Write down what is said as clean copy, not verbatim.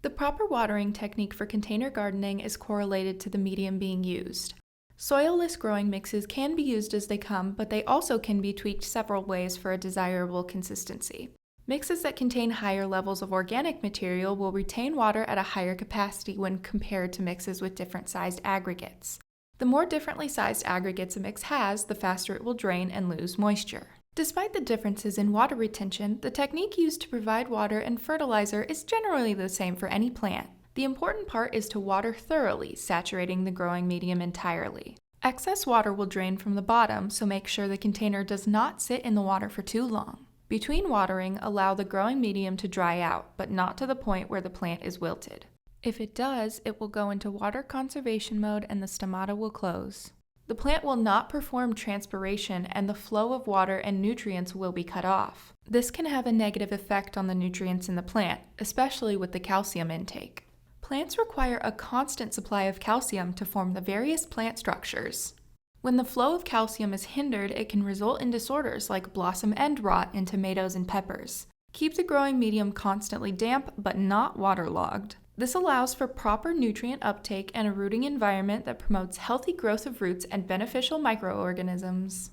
The proper watering technique for container gardening is correlated to the medium being used. Soilless growing mixes can be used as they come, but they also can be tweaked several ways for a desirable consistency. Mixes that contain higher levels of organic material will retain water at a higher capacity when compared to mixes with different sized aggregates. The more differently sized aggregates a mix has, the faster it will drain and lose moisture. Despite the differences in water retention, the technique used to provide water and fertilizer is generally the same for any plant. The important part is to water thoroughly, saturating the growing medium entirely. Excess water will drain from the bottom, so make sure the container does not sit in the water for too long. Between watering, allow the growing medium to dry out, but not to the point where the plant is wilted. If it does, it will go into water conservation mode and the stomata will close. The plant will not perform transpiration and the flow of water and nutrients will be cut off. This can have a negative effect on the nutrients in the plant, especially with the calcium intake. Plants require a constant supply of calcium to form the various plant structures. When the flow of calcium is hindered, it can result in disorders like blossom end rot in tomatoes and peppers. Keep the growing medium constantly damp but not waterlogged. This allows for proper nutrient uptake and a rooting environment that promotes healthy growth of roots and beneficial microorganisms.